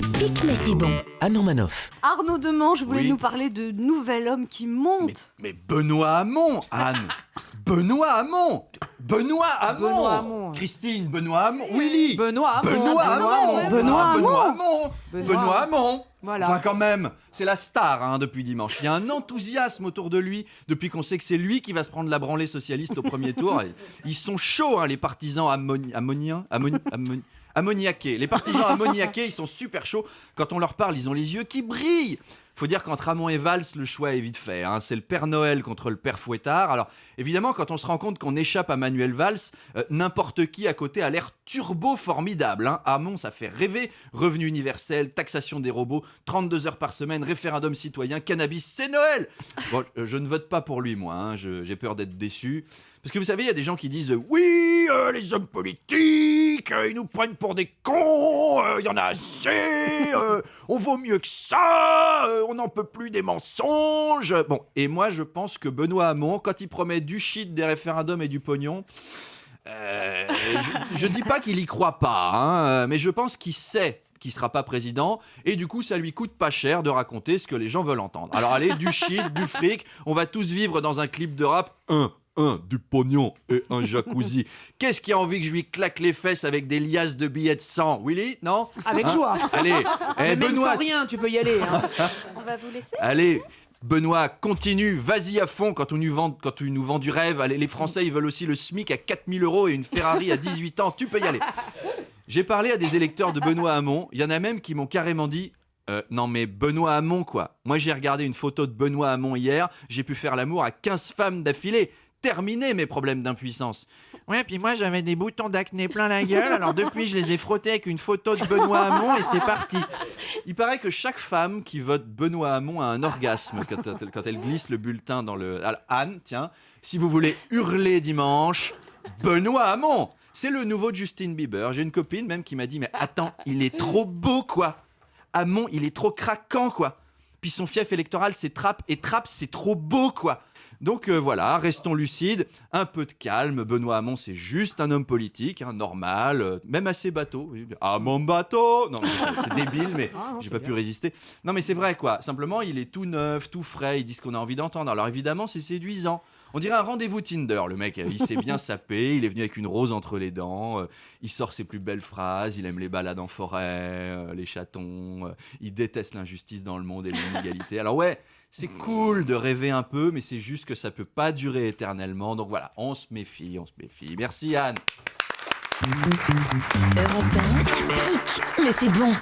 pique mais c'est bon. Anne Romanoff. Arnaud Demange voulait Oui. nous parler de Nouvel Homme qui monte. Mais Benoît Hamon, Anne. Benoît Hamon. Benoît Hamon. Benoît Hamon. Christine, Benoît Hamon. Willy. Benoît Hamon. Benoît Hamon. Benoît Hamon. Benoît Hamon. Benoît Hamon. Voilà. Enfin quand même, c'est la star depuis dimanche. Il y a un enthousiasme autour de lui depuis qu'on sait que c'est lui qui va se prendre la branlée socialiste au premier tour. Ils sont chauds, les partisans ammoniaqués. Les partisans ammoniaqués, ils sont super chauds. Quand on leur parle, ils ont les yeux qui brillent. Faut dire qu'entre Hamon et Valls, le choix est vite fait. C'est le Père Noël contre le Père Fouettard. Alors, évidemment, quand on se rend compte qu'on échappe à Manuel Valls, n'importe qui à côté a l'air turbo formidable. Hamon, ça fait rêver. Revenu universel, taxation des robots, 32 heures par semaine, référendum citoyen, cannabis, c'est Noël. Bon, je ne vote pas pour lui, moi. J'ai peur d'être déçu. Parce que vous savez, il y a des gens qui disent « Oui, les hommes politiques, ils nous prennent pour des cons, il y en a assez, on vaut mieux que ça, on n'en peut plus des mensonges. » Bon, et moi, je pense que Benoît Hamon, quand il promet du shit, des référendums et du pognon, je dis pas qu'il y croit pas, mais je pense qu'il sait qui sera pas président, et du coup ça lui coûte pas cher de raconter ce que les gens veulent entendre. Alors allez, du shit, du fric, on va tous vivre dans un clip de rap, du pognon et un jacuzzi. Qu'est-ce qui a envie que je lui claque les fesses avec des liasses de billets de 100? Willy, non? Avec joie. Allez, Mais même Benoît, sans rien, tu peux y aller. On va vous laisser. allez, Benoît, continue, vas-y à fond quand tu nous vends du rêve. Allez, les Français, ils veulent aussi le SMIC à 4 000 € et une Ferrari à 18 ans, tu peux y aller. J'ai parlé à des électeurs de Benoît Hamon, il y en a même qui m'ont carrément dit non mais Benoît Hamon quoi. Moi j'ai regardé une photo de Benoît Hamon hier, j'ai pu faire l'amour à 15 femmes d'affilée. Terminé mes problèmes d'impuissance. Ouais, puis moi j'avais des boutons d'acné plein la gueule, alors depuis je les ai frottés avec une photo de Benoît Hamon et c'est parti. Il paraît que chaque femme qui vote Benoît Hamon a un orgasme quand elle glisse le bulletin dans le... Alors, Anne, tiens, si vous voulez hurler dimanche, Benoît Hamon, c'est le nouveau Justin Bieber. J'ai une copine même qui m'a dit, mais attends, il est trop beau quoi. Hamon, il est trop craquant quoi. Puis son fief électoral c'est Trapp, et Trapp c'est trop beau quoi. Donc voilà, restons lucides, un peu de calme. Benoît Hamon, c'est juste un homme politique, normal, même assez bateau. Ah mon bateau. Non, c'est débile, mais j'ai pas pu résister. Non, mais c'est vrai quoi. Simplement, il est tout neuf, tout frais. Il dit ce qu'on a envie d'entendre. Alors évidemment, c'est séduisant. On dirait un rendez-vous Tinder, le mec, il s'est bien sapé, il est venu avec une rose entre les dents, il sort ses plus belles phrases, il aime les balades en forêt, les chatons, il déteste l'injustice dans le monde et l'inégalité. Alors ouais, c'est cool de rêver un peu, mais c'est juste que ça peut pas durer éternellement, donc voilà, on se méfie. Merci Anne. Europe 1, ça pique mais c'est bon.